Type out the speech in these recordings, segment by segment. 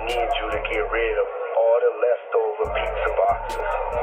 need you to get rid of all the leftover pizza boxes.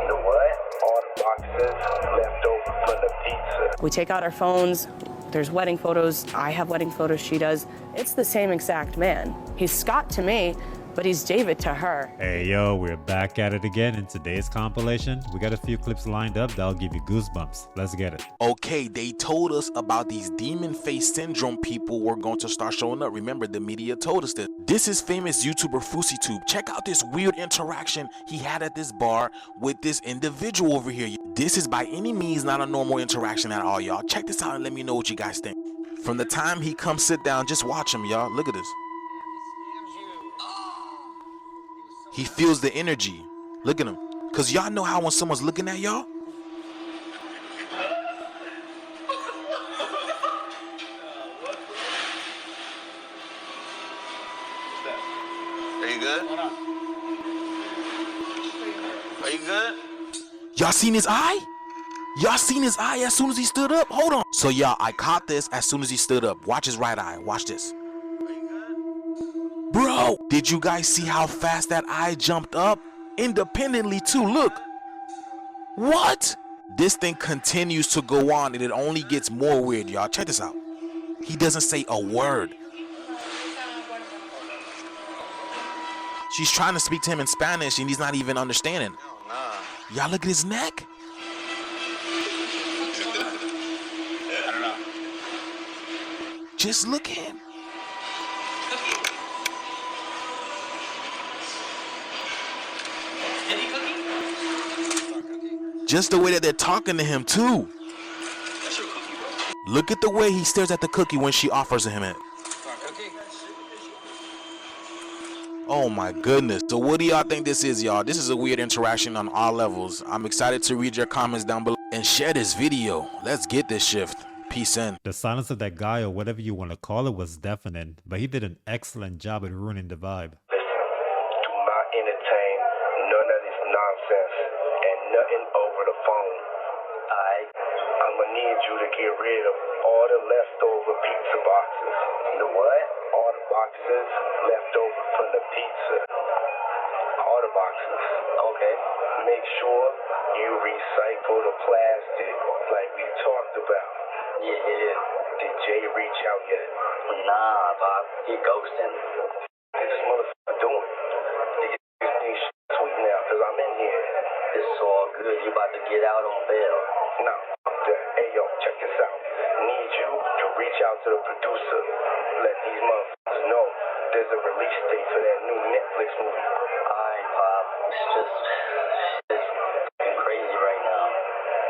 The what? All the boxes left over from the pizza. We take out our phones. There's wedding photos. I have wedding photos. She does. It's the same exact man. He's Scott to me, but he's David to her. Hey yo, we're back at it again in today's compilation. We got a few clips lined up that'll give you goosebumps. Let's get it. Okay, they told us about these demon face syndrome people were going to start showing up. Remember, the media told us this. This is famous YouTuber FouseyTube. Check out this weird interaction he had at this bar with this individual over here. This is by any means not a normal interaction at all, y'all. Check this out and let me know what you guys think. From the time he comes sit down, just watch him, y'all. Look at this. He feels the energy. Look at him. Cause y'all know how when someone's looking at y'all? Are you good? Are you good? Y'all seen his eye? Y'all seen his eye as soon as he stood up? Hold on. So y'all, I caught this as soon as he stood up. Watch his right eye. Watch this. Bro, did you guys see how fast that eye jumped up? Independently too, look. What? This thing continues to go on and it only gets more weird, y'all. Check this out. He doesn't say a word. She's trying to speak to him in Spanish and he's not even understanding. Y'all look at his neck. I don't know. Just look at him. Just the way that they're talking to him too. Look at the way he stares at the cookie when she offers him it. Oh my goodness. So what do y'all think this is, y'all? This is a weird interaction on all levels. I'm excited to read your comments down below and share this video. Let's get this shift. Peace in. The silence of that guy, or whatever you want to call it, was deafening, but he did an excellent job at ruining the vibe. Listen, do not entertain none of this nonsense and nothing over the phone. I'm gonna need you to get rid of all the leftover pizza boxes. The what? All the boxes left over from the pizza. All the boxes. Okay. Make sure you recycle the plastic like we talked about. Yeah. Did Jay reach out yet? Nah, Bob. He ghosting. What this motherfucker doing? These sweet now, cause I'm in here. It's all good. You about to get out on bail. No. Hey yo, check this out. Need you to reach out to the producer. Let these motherfuckers know there's a release date for that new Netflix movie. Alright, Pop. It's crazy right now.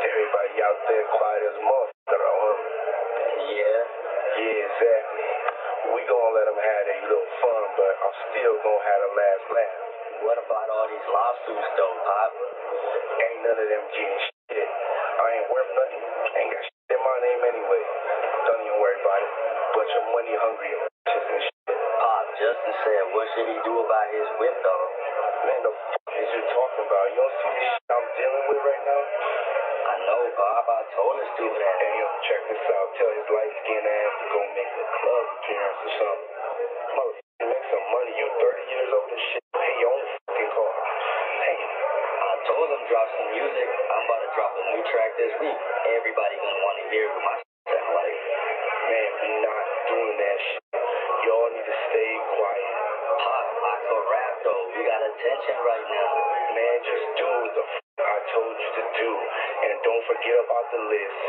Everybody out there quiet as a motherfucker, huh? Yeah, exactly. We gonna let them have their little fun, but I'm still gonna have the last laugh. What about all these lawsuits though, Pop? Ain't none of them getting shit. I ain't worth nothing. Ain't got shit in my name anyway. Don't even worry about it. Bunch of money hungry bitches and shit. Pop, Justin said, what should he do about his whip though? Man, the fuck is you talking about? You don't see the shit I'm dealing with right now? I know, Bob. I told us to that. Hey, yo, check this out. Tell his light-skinned ass to go make a club appearance or something. Motherfucker, make some money. You 30 years old and shit. Pay your own fucking car. Hey, I told him drop some music. I'm about to drop a new track this week. Everybody gonna want to hear what my sound like. Man, we not doing that shit. Y'all need to stay quiet. Pop, I can rap though. We got attention right now. Man, just do what the I told you to do. And don't forget about the list.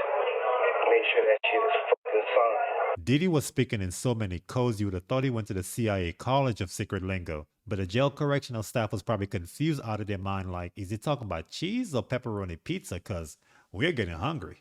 Make sure that shit is fucking signed. Diddy was speaking in so many codes you would have thought he went to the CIA College of Secret Lingo. But the jail correctional staff was probably confused out of their mind, like, is he talking about cheese or pepperoni pizza? Cause we're getting hungry.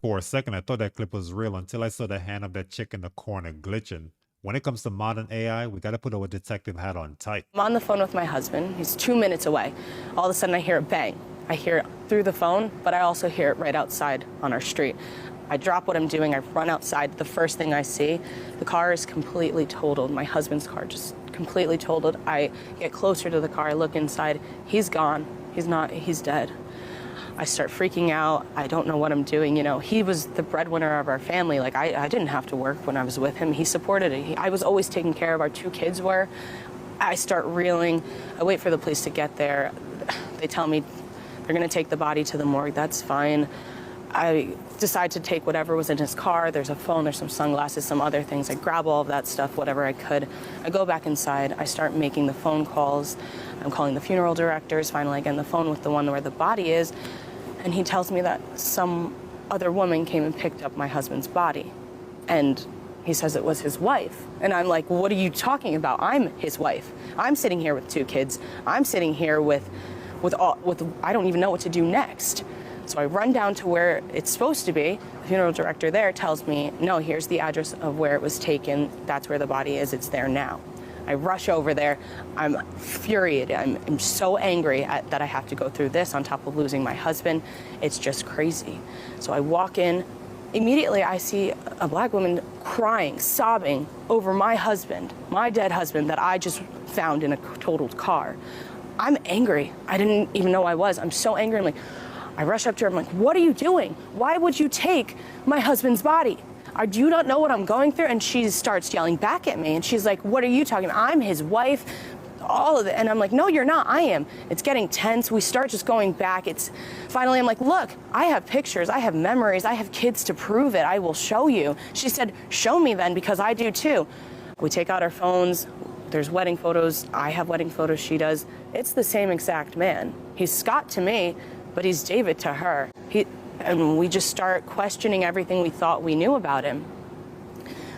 For a second, I thought that clip was real until I saw the hand of that chick in the corner glitching. When it comes to modern AI, we gotta put our detective hat on tight. I'm on the phone with my husband. He's 2 minutes away. All of a sudden I hear a bang. I hear it through the phone, but I also hear it right outside on our street. I drop what I'm doing, I run outside. The first thing I see, the car is completely totaled. My husband's car just completely totaled. I get closer to the car, I look inside. He's gone. He's dead. I start freaking out. I don't know what I'm doing. You know, he was the breadwinner of our family. Like, I didn't have to work when I was with him. He supported it. I was always taking care of our 2 kids were. I start reeling. I wait for the police to get there. They tell me they're going to take the body to the morgue. That's fine. I decide to take whatever was in his car. There's a phone, there's some sunglasses, some other things. I grab all of that stuff, whatever I could. I go back inside. I start making the phone calls. I'm calling the funeral directors. Finally, I get on the phone with the one where the body is. And he tells me that some other woman came and picked up my husband's body. And he says it was his wife. And I'm like, what are you talking about? I'm his wife. I'm sitting here with 2 kids. I'm sitting here with I don't even know what to do next. So I run down to where it's supposed to be. The funeral director there tells me, no, here's the address of where it was taken. That's where the body is. It's there now. I rush over there. I'm infuriated. I'm so angry that I have to go through this on top of losing my husband. It's just crazy. So I walk in. Immediately, I see a black woman crying, sobbing over my husband, my dead husband that I just found in a totaled car. I'm angry. I didn't even know I was. I'm so angry. I'm like, I rush up to her. I'm like, what are you doing? Why would you take my husband's body? Do you not know what I'm going through? And she starts yelling back at me. And she's like, what are you talking about? I'm his wife. All of it. And I'm like, no, you're not. I am. It's getting tense. We start just going back. Finally, I'm like, look, I have pictures. I have memories. I have kids to prove it. I will show you. She said, show me then, because I do too. We take out our phones. There's wedding photos. I have wedding photos. She does. It's the same exact man. He's Scott to me, but he's David to her. And we just start questioning everything we thought we knew about him.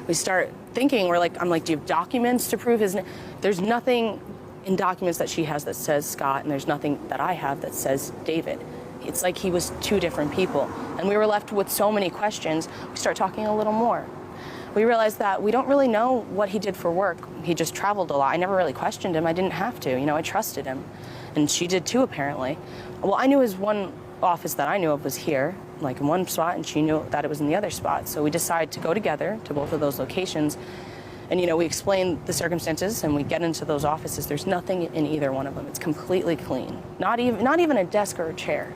We start thinking, I'm like, do you have documents to prove his name? There's nothing in documents that she has that says Scott, and there's nothing that I have that says David. It's like he was 2 different people. And we were left with so many questions. We start talking a little more. We realized that we don't really know what he did for work. He just traveled a lot. I never really questioned him. I didn't have to. I trusted him. And she did too, apparently. Well, I knew his one office that I knew of was here, like in one spot, and she knew that it was in the other spot. So we decided to go together to both of those locations. And, we explain the circumstances, and we get into those offices. There's nothing in either one of them. It's completely clean. Not even a desk or a chair.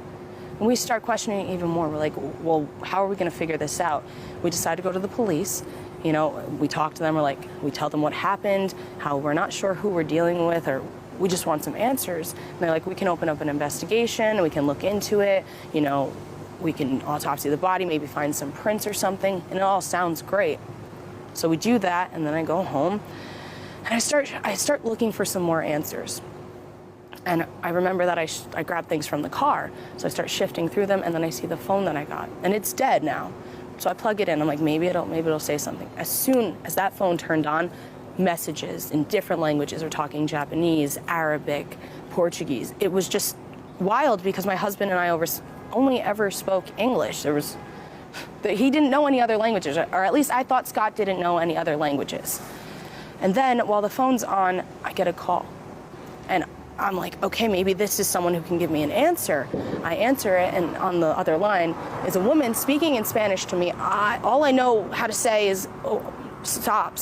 And we start questioning even more. We're like, well, how are we going to figure this out? We decide to go to the police. We talk to them. We tell them what happened, how we're not sure who we're dealing with, or we just want some answers. And they're like, we can open up an investigation, we can look into it, we can autopsy the body, maybe find some prints or something, and it all sounds great. So we do that, and then I go home, and I start looking for some more answers. And I remember that I grabbed things from the car, so I start shifting through them, and then I see the phone that I got, and it's dead now. So I plug it in. I'm like, maybe it'll say something. As soon as that phone turned on, messages in different languages. We're talking Japanese, Arabic, Portuguese. It was just wild because my husband and I only ever spoke English. He didn't know any other languages, or at least I thought Scott didn't know any other languages. And then while the phone's on, I get a call. And I'm like, okay, maybe this is someone who can give me an answer. I answer it, and on the other line is a woman speaking in Spanish to me. All I know how to say is, oh, stop.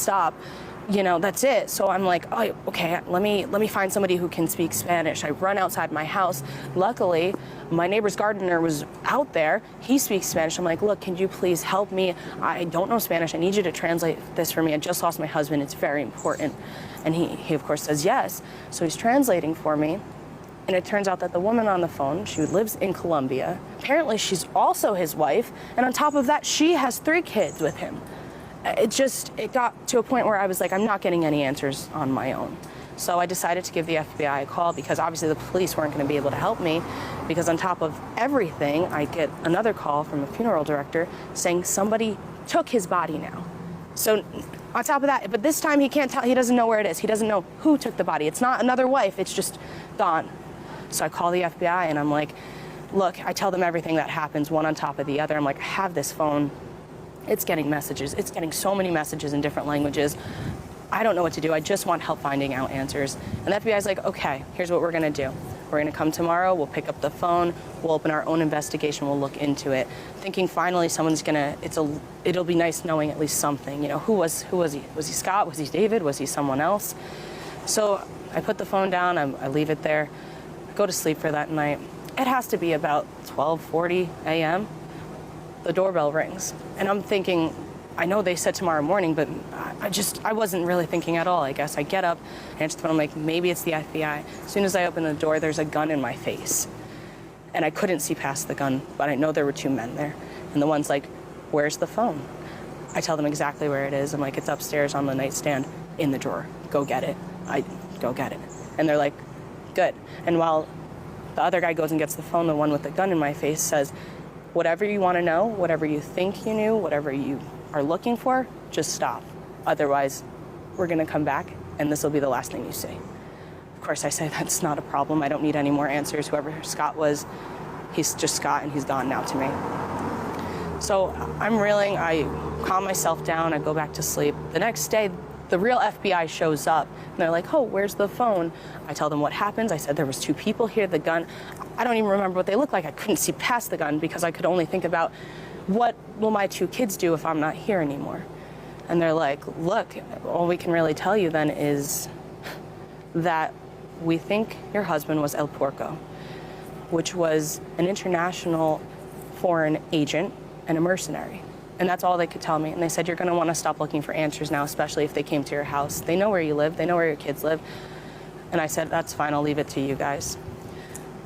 That's it. So I'm like, oh, okay, let me find somebody who can speak Spanish. I run outside my house. Luckily, my neighbor's gardener was out there. He speaks Spanish. I'm like, look, can you please help me? I don't know Spanish. I need you to translate this for me. I just lost my husband. It's very important. And he of course says yes. So he's translating for me. And it turns out that the woman on the phone, she lives in Colombia. Apparently she's also his wife. And on top of that, she has 3 kids with him. It got to a point where I was like, I'm not getting any answers on my own. So I decided to give the FBI a call because obviously the police weren't going to be able to help me, because on top of everything, I get another call from a funeral director saying somebody took his body now. So on top of that, but this time he can't tell, he doesn't know where it is. He doesn't know who took the body. It's not another wife, it's just gone. So I call the FBI and I'm like, look, I tell them everything that happens, one on top of the other. I'm like, I have this phone. It's getting messages. It's getting so many messages in different languages. I don't know what to do. I just want help finding out answers. And the FBI is like, okay, here's what we're going to do. We're going to come tomorrow. We'll pick up the phone. We'll open our own investigation. We'll look into it. Thinking finally someone's going to, it'll be nice knowing at least something. Who was he? Was he Scott? Was he David? Was he someone else? So I put the phone down. I leave it there. I go to sleep for that night. It has to be about 12:40 a.m. The doorbell rings, and I'm thinking, I know they said tomorrow morning, but I wasn't really thinking at all, I guess. I get up, answer the phone, I'm like, maybe it's the FBI. As soon as I open the door, there's a gun in my face. And I couldn't see past the gun, but I know there were two men there. And the one's like, where's the phone? I tell them exactly where it is. I'm like, it's upstairs on the nightstand in the drawer. Go get it. I go get it. And they're like, good. And while the other guy goes and gets the phone, the one with the gun in my face says, whatever you want to know, whatever you think you knew, whatever you are looking for, just stop. Otherwise, we're going to come back and this will be the last thing you see. Of course, I say that's not a problem. I don't need any more answers. Whoever Scott was, he's just Scott and he's gone now to me. So I'm reeling. I calm myself down. I go back to sleep. The next day, the real FBI shows up and they're like, oh, where's the phone? I tell them what happens. I said there was two people here, the gun. I don't even remember what they looked like. I couldn't see past the gun because I could only think about what will my two kids do if I'm not here anymore. And they're like, look, all we can really tell you then is that we think your husband was El Porco, which was an international foreign agent and a mercenary. And that's all they could tell me. And they said, you're going to want to stop looking for answers now, especially if they came to your house. They know where you live. They know where your kids live. And I said, that's fine. I'll leave it to you guys.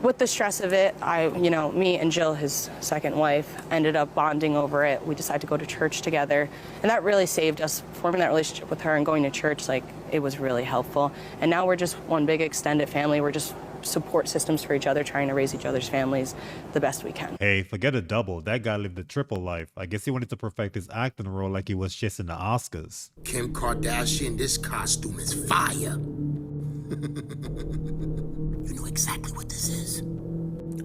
With the stress of it, me and Jill, his second wife, ended up bonding over it. We decided to go to church together. And that really saved us. Forming that relationship with her and going to church, it was really helpful. And now we're just one big extended family. We're just support systems for each other, trying to raise each other's families the best we can. Hey, forget a double. That guy lived a triple life. I guess he wanted to perfect his acting role like he was chasing the Oscars. Kim Kardashian, this costume is fire. You know exactly what this is.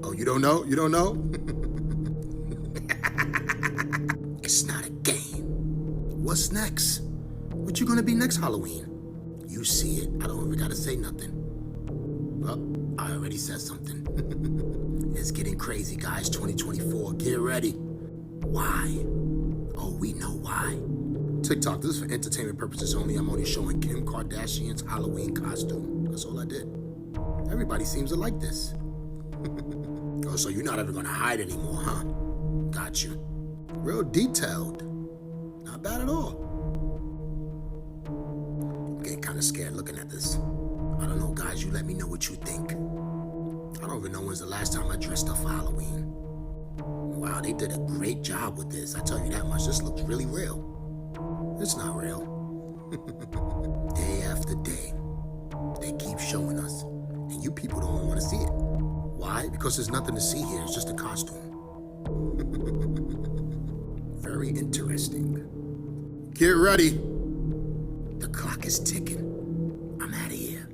Oh, you don't know? You don't know? It's not a game. What's next? What you gonna be next Halloween? You see it. I don't even gotta say nothing. Well, I already said something. It's getting crazy, guys. 2024. Get ready. Why? Oh, we know why. TikTok, this is for entertainment purposes only. I'm only showing Kim Kardashian's Halloween costume. That's all I did. Everybody seems to like this. Oh, so you're not ever gonna hide anymore, huh? Got you. Real detailed. Not bad at all. I'm getting kind of scared looking at this. I don't know, guys. You let me know what you think. I don't even know when's the last time I dressed up for Halloween. Wow, they did a great job with this. I tell you that much. This looks really real. It's not real. Day after day, they keep showing us. And you people don't want to see it. Why? Because there's nothing to see here. It's just a costume. Very interesting. Get ready. The clock is ticking. I'm out of here.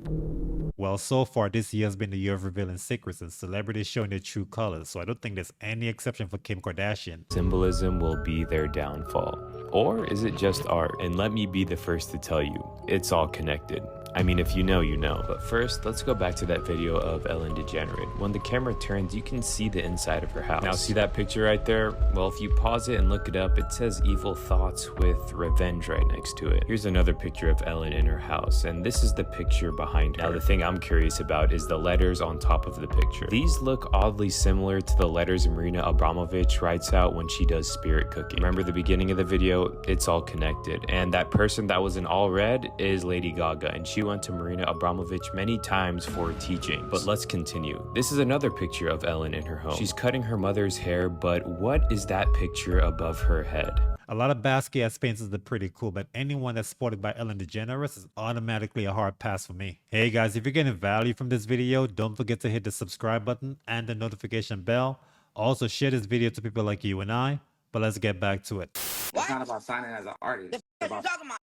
Well, so far this year has been the year of revealing secrets and celebrities showing their true colors, so I don't think there's any exception for Kim Kardashian. Symbolism will be their downfall. Or is it just art? And let me be the first to tell you, it's all connected. I mean, if you know, you know. But first, let's go back to that video of Ellen DeGeneres. When the camera turns, you can see the inside of her house. Now, see that picture right there? Well, if you pause it and look it up, it says evil thoughts with revenge right next to it. Here's another picture of Ellen in her house, and this is the picture behind her. Now, the thing I'm curious about is the letters on top of the picture. These look oddly similar to the letters Marina Abramovich writes out when she does spirit cooking. Remember the beginning of the video? It's all connected. And that person that was in all red is Lady Gaga, and she went to Marina Abramovich many times for teaching. But let's continue. This is another picture of Ellen in her home. She's cutting her mother's hair, but what is that picture above her head? A lot of Basquiat's paintings are pretty cool, but anyone that's spotted by Ellen DeGeneres is automatically a hard pass for me. Hey guys, if you're getting value from this video, don't forget to hit the subscribe button and the notification bell. Also share this video to people like you and I, but let's get back to it. It's not about signing as an artist. What are you talking about?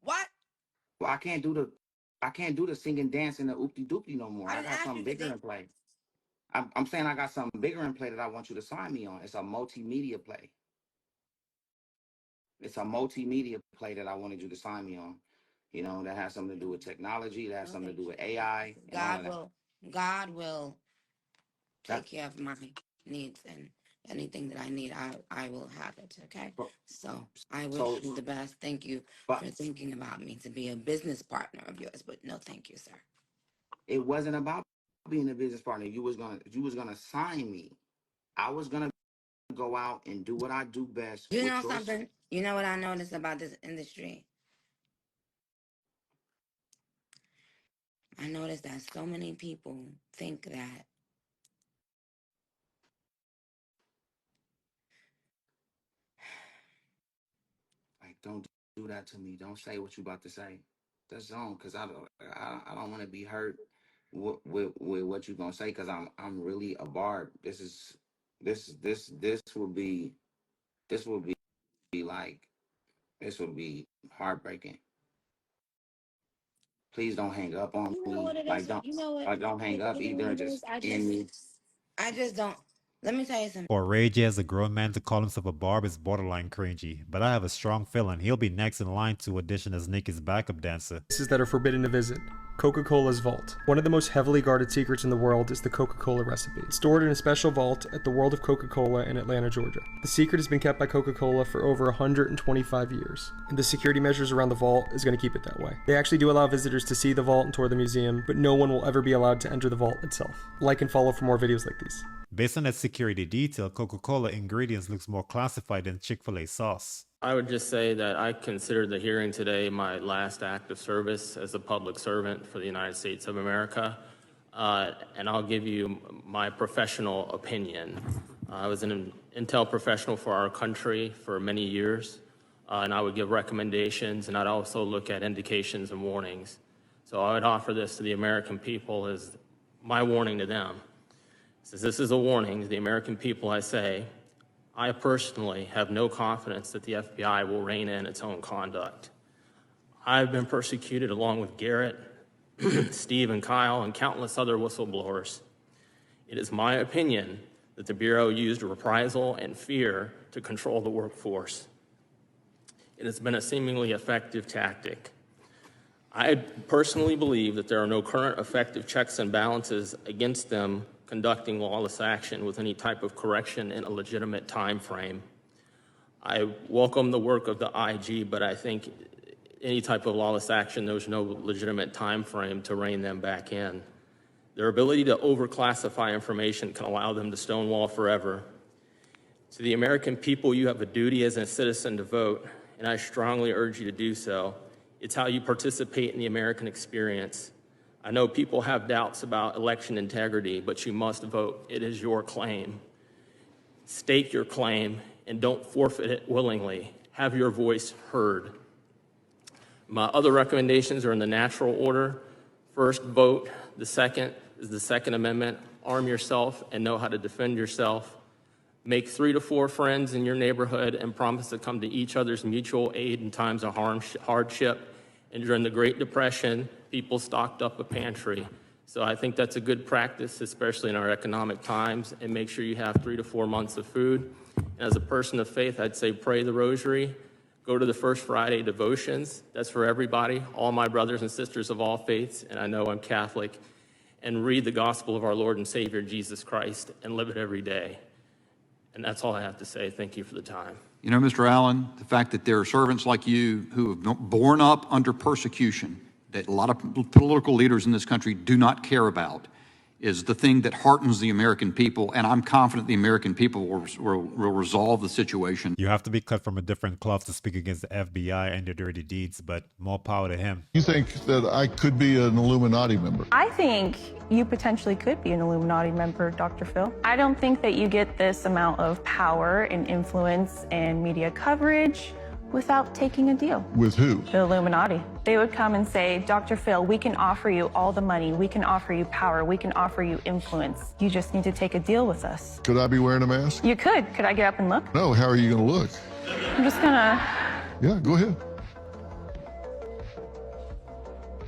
What? Well, I can't do the singing, dancing, the oopty doopty no more. I got something bigger in play. I'm saying I got something bigger in play that I want you to sign me on. It's a multimedia play. It's a multimedia play that I wanted you to sign me on. You know, that has something to do with technology, that has something to do with AI. God will take care of my needs, and anything that I need, I will have it. Okay. So I wish you the best. Thank you for thinking about me to be a business partner of yours, but no, thank you, sir. It wasn't about being a business partner, you was gonna sign me. I was gonna go out and do what I do best. You know something? You know what I noticed about this industry? I noticed that so many people think that like, don't do that to me. Don't say what you about to say. That's on, cause I don't want to be hurt with what you gonna say, cause I'm really a barb. This will be like, this will be heartbreaking. Please don't hang up on you know me. what it Like is. You know what? don't hang up You know either. what it is. Just end me. I just don't. Let me tell you something. For Ray J as a grown man to call himself a barb is borderline cringy, but I have a strong feeling he'll be next in line to audition as Nicki's backup dancer. Places that are forbidden to visit. Coca-Cola's vault. One of the most heavily guarded secrets in the world is the Coca-Cola recipe. It's stored in a special vault at the World of Coca-Cola in Atlanta, Georgia. The secret has been kept by Coca-Cola for over 125 years, and the security measures around the vault is going to keep it that way. They actually do allow visitors to see the vault and tour the museum, but no one will ever be allowed to enter the vault itself. Like and follow for more videos like these. Based on that security detail, Coca-Cola ingredients looks more classified than Chick-fil-A sauce. I would just say that I consider the hearing today my last act of service as a public servant for the United States of America, and I'll give you my professional opinion. I was an intel professional for our country for many years, and I would give recommendations, and I'd also look at indications and warnings. So I would offer this to the American people as my warning to them. Since this is a warning to the American people, I say, I personally have no confidence that the FBI will rein in its own conduct. I've been persecuted along with Garrett, Steve and Kyle, and countless other whistleblowers. It is my opinion that the Bureau used reprisal and fear to control the workforce. It has been a seemingly effective tactic. I personally believe that there are no current effective checks and balances against them conducting lawless action with any type of correction in a legitimate time frame. I welcome the work of the IG, but I think any type of lawless action, there's no legitimate time frame to rein them back in. Their ability to overclassify information can allow them to stonewall forever. To the American people, you have a duty as a citizen to vote, and I strongly urge you to do so. It's how you participate in the American experience. I know people have doubts about election integrity, but you must vote. It is your claim. Stake your claim and don't forfeit it willingly. Have your voice heard. My other recommendations are in the natural order. First, vote. The second is the Second Amendment. Arm yourself and know how to defend yourself. Make 3 to 4 friends in your neighborhood and promise to come to each other's mutual aid in times of hardship. And during the Great Depression, people stocked up a pantry. So I think that's a good practice, especially in our economic times, and make sure you have 3 to 4 months of food. And as a person of faith, I'd say pray the rosary, go to the First Friday devotions. That's for everybody, all my brothers and sisters of all faiths, and I know I'm Catholic, and read the gospel of our Lord and Savior, Jesus Christ, and live it every day. And that's all I have to say. Thank you for the time. You know, Mr. Allen, the fact that there are servants like you who have borne up under persecution that a lot of political leaders in this country do not care about is the thing that heartens the American people, and I'm confident the American people will resolve the situation. You have to be cut from a different cloth to speak against the FBI and their dirty deeds, but more power to him. You think that I could be an Illuminati member? I think you potentially could be an Illuminati member, Dr. Phil. I don't think that you get this amount of power and influence and media coverage without taking a deal. With who? The Illuminati. They would come and say, Dr. Phil, we can offer you all the money, we can offer you power, we can offer you influence. You just need to take a deal with us. Could I be wearing a mask? You could. Could I get up and look? No, how are you gonna look? I'm just gonna... Yeah, go ahead.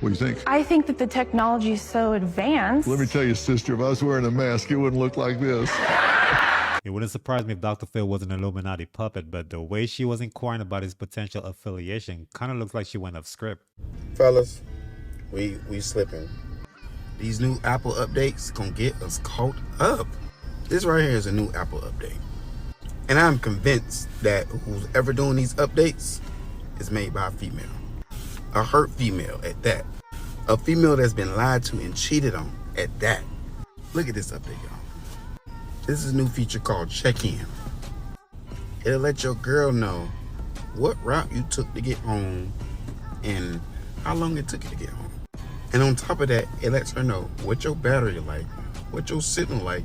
What do you think? I think that the technology is so advanced. Let me tell you, sister, if I was wearing a mask, it wouldn't look like this. It wouldn't surprise me if Dr. Phil was an Illuminati puppet, but the way she was inquiring about his potential affiliation kind of looks like she went off script. Fellas, we slipping. These new Apple updates gonna get us caught up. This right here is a new Apple update. And I'm convinced that who's ever doing these updates is made by a female. A hurt female at that. A female that's been lied to and cheated on at that. Look at this update, y'all. This is a new feature called Check-In. It'll let your girl know what route you took to get home and how long it took you to get home. And on top of that, it lets her know what your battery like, what your signal like,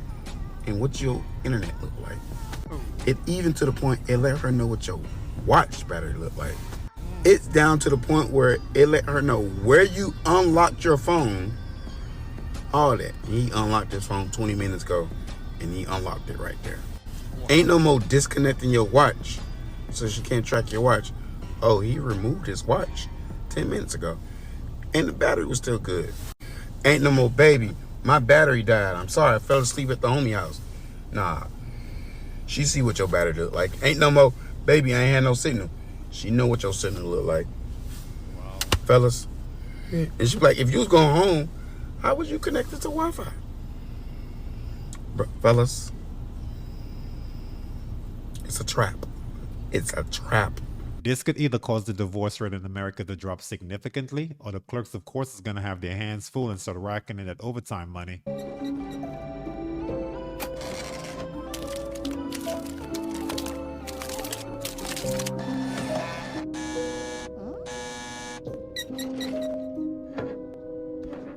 and what your internet look like. It even to the point it let her know what your watch battery look like. It's down to the point where it let her know where you unlocked your phone, all that. He unlocked his phone 20 minutes ago, and he unlocked it right there. Ain't no more disconnecting your watch so she can't track your watch. Oh, he removed his watch 10 minutes ago, and the battery was still good. Ain't no more, baby, my battery died. I'm sorry, I fell asleep at the homie house. Nah, she see what your battery look like. Ain't no more, baby, I ain't had no signal. She know what your signal look like. Wow. Fellas. And she be like, if you was going home, how was you connected to Wi-Fi? Fellas, it's a trap. It's a trap. This could either cause the divorce rate in America to drop significantly, or the clerks, of course, is going to have their hands full and start racking in that overtime money.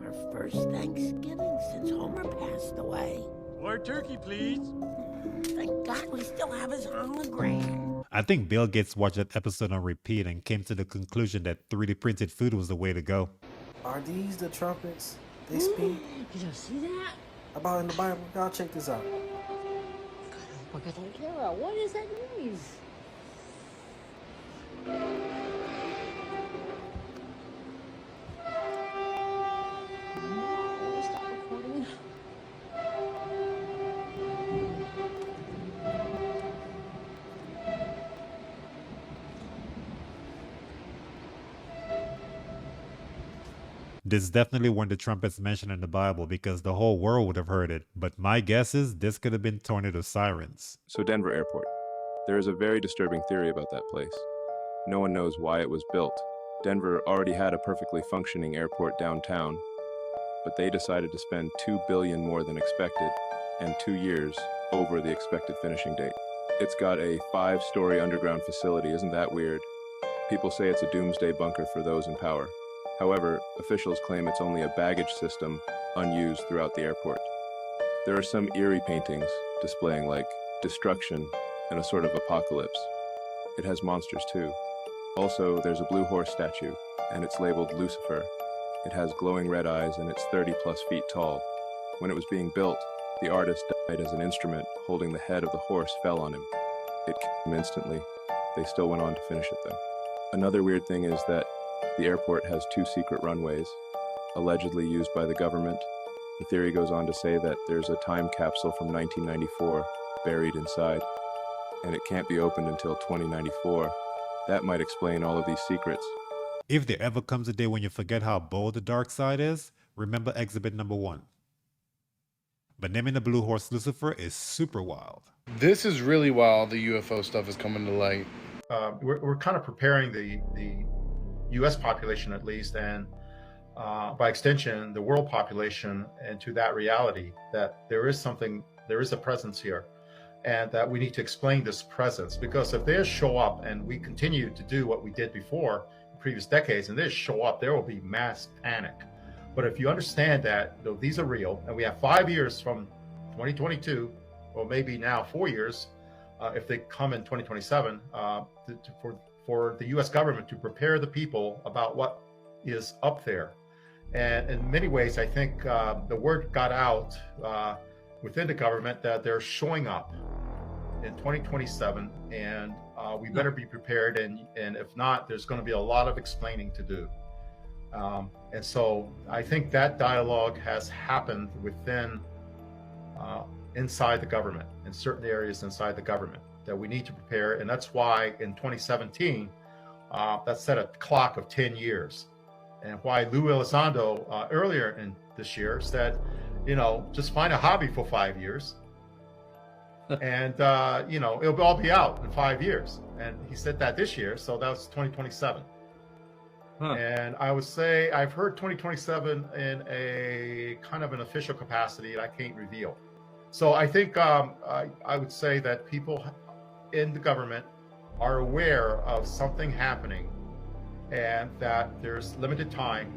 Our first Thanksgiving since Homer passed away. More turkey, please. Thank God we still have his hologram. I think Bill Gates watched that episode on repeat and came to the conclusion that 3D printed food was the way to go. Are these the trumpets they speak? Did you see that? About in the Bible? Y'all check this out. What is that noise? Stop recording. This definitely weren't the trumpets mentioned in the Bible because the whole world would have heard it, but my guess is this could have been tornado sirens. So Denver Airport. There is a very disturbing theory about that place. No one knows why it was built. Denver already had a perfectly functioning airport downtown, but they decided to spend $2 billion more than expected and 2 years over the expected finishing date. It's got a 5-story underground facility. Isn't that weird? People say it's a doomsday bunker for those in power. However, officials claim it's only a baggage system unused throughout the airport. There are some eerie paintings displaying like destruction and a sort of apocalypse. It has monsters too. Also, there's a blue horse statue, and it's labeled Lucifer. It has glowing red eyes and it's 30+ feet tall. When it was being built, the artist died as an instrument holding the head of the horse fell on him. It killed him instantly. They still went on to finish it though. Another weird thing is that the airport has 2 secret runways, allegedly used by the government. The theory goes on to say that there's a time capsule from 1994 buried inside, and it can't be opened until 2094. That might explain all of these secrets. If there ever comes a day when you forget how bold the dark side is, remember exhibit number 1. But naming the blue horse Lucifer is super wild. This is really wild. The UFO stuff is coming to light. We're kind of preparing the U.S. population, at least, and by extension, the world population, into that reality that there is a presence here, and that we need to explain this presence. Because if they show up and we continue to do what we did before in previous decades, and they show up, there will be mass panic. But if you understand that these are real, and we have 5 years from 2022, or maybe now 4 years, if they come in 2027, for the U.S. government to prepare the people about what is up there. And in many ways, I think the word got out within the government that they're showing up in 2027, and we better be prepared. And if not, there's going to be a lot of explaining to do. And so I think that dialogue has happened within, inside the government, in certain areas inside the government, that we need to prepare. And that's why in 2017, that set a clock of 10 years. And why Lou Elizondo earlier in this year said, just find a hobby for 5 years. And, it'll all be out in 5 years. And he said that this year, so that was 2027. And I would say I've heard 2027 in a kind of an official capacity that I can't reveal. So I think I would say that people in the government are aware of something happening and that there's limited time,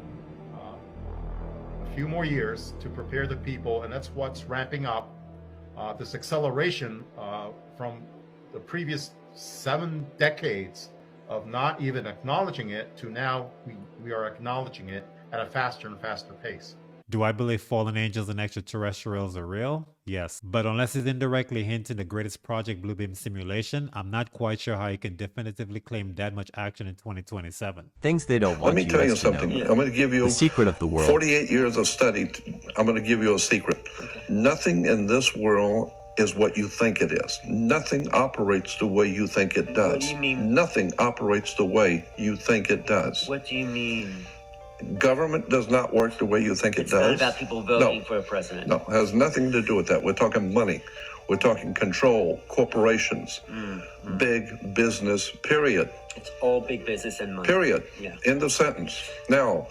a few more years to prepare the people, and that's what's ramping up this acceleration from the previous 7 decades of not even acknowledging it to now we are acknowledging it at a faster and faster pace. Do I believe fallen angels and extraterrestrials are real? Yes. But unless it's indirectly hinting the greatest Project Bluebeam simulation, I'm not quite sure how you can definitively claim that much action in 2027. Things they don't want Let me tell you something. I'm going to give you the secret of the world. 48 years of study. I'm going to give you a secret. Nothing in this world is what you think it is. Nothing operates the way you think it does. What do you mean? Nothing operates the way you think it does. What do you mean? Government does not work the way you think it does. It's not about people voting for a president. No, it has nothing to do with that. We're talking money. We're talking control, corporations, big business, period. It's all big business and money. Period. Yeah. End of sentence. Now,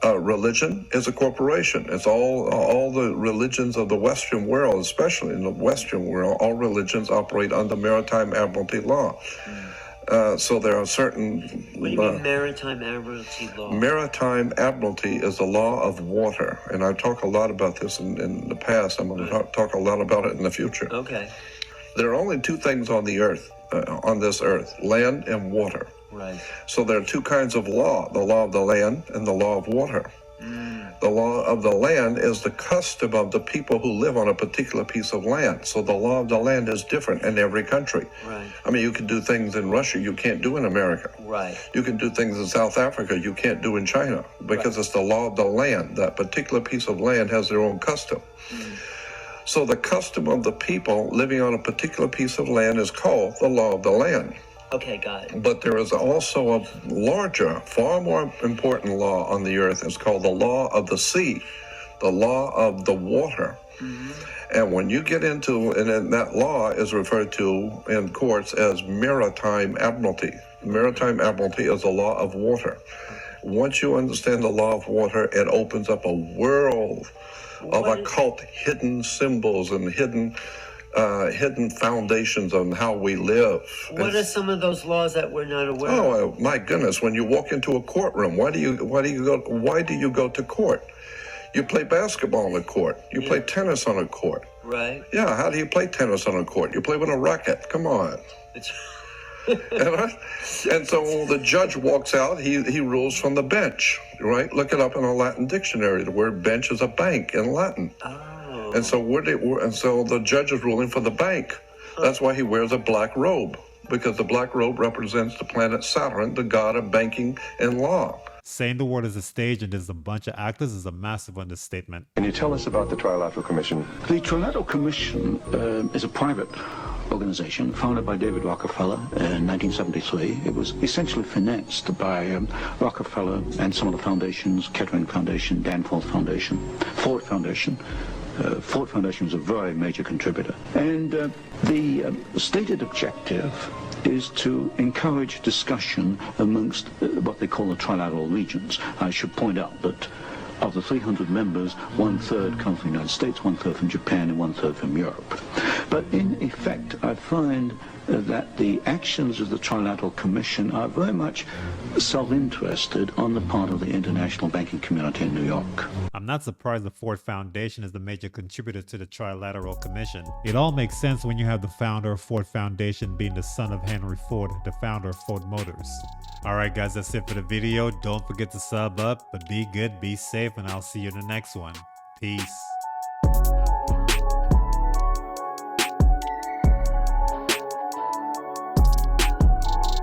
religion is a corporation. It's all the religions of the Western world, especially in the Western world, all religions operate under maritime admiralty law. So there are certain... What do you mean maritime admiralty law? Maritime admiralty is the law of water. And I talk a lot about this in the past. I'm going to talk a lot about it in the future. Okay. There are only 2 things on the earth, on this earth, land and water. Right. So there are 2 kinds of law, the law of the land and the law of water. The law of the land is the custom of the people who live on a particular piece of land. So the law of the land is different in every country. Right. I mean, you can do things in Russia you can't do in America. Right. You can do things in South Africa you can't do in China because it's the law of the land. That particular piece of land has their own custom. So the custom of the people living on a particular piece of land is called the law of the land. Okay, got it. But there is also a larger, far more important law on the earth. It's called the law of the sea, the law of the water. And when you get into, and then that law is referred to in courts as maritime admiralty. Maritime admiralty is the law of water. Once you understand the law of water, it opens up a world of occult hidden symbols and hidden foundations on how we live. What are some of those laws that we're not aware of? Oh my goodness! When you walk into a courtroom, why do you go to court? You play basketball on a court. You play tennis on a court. Right. Yeah. How do you play tennis on a court? You play with a racket. Come on. And so the judge walks out. He rules from the bench. Right. Look it up in a Latin dictionary. The word bench is a bank in Latin. And so the judge is ruling for the bank. That's why he wears a black robe, because the black robe represents the planet Saturn, the god of banking and law. Saying the world is a stage and there's a bunch of actors is a massive understatement. Can you tell us about the Trilateral Commission? The Trilateral Commission is a private organization founded by David Rockefeller in 1973. It was essentially financed by Rockefeller and some of the foundations, Kettering Foundation, Danforth Foundation, Ford Foundation. Ford Foundation was a very major contributor. And the stated objective is to encourage discussion amongst what they call the trilateral regions. I should point out that of the 300 members, 1/3 come from the United States, 1/3 from Japan, and 1/3 from Europe. But in effect, I find that the actions of the Trilateral Commission are very much self-interested on the part of the international banking community in New York. I'm not surprised the Ford Foundation is the major contributor to the Trilateral Commission. It all makes sense when you have the founder of Ford Foundation being the son of Henry Ford, the founder of Ford Motors. Alright guys, that's it for the video. Don't forget to sub up, but be good, be safe, and I'll see you in the next one. Peace.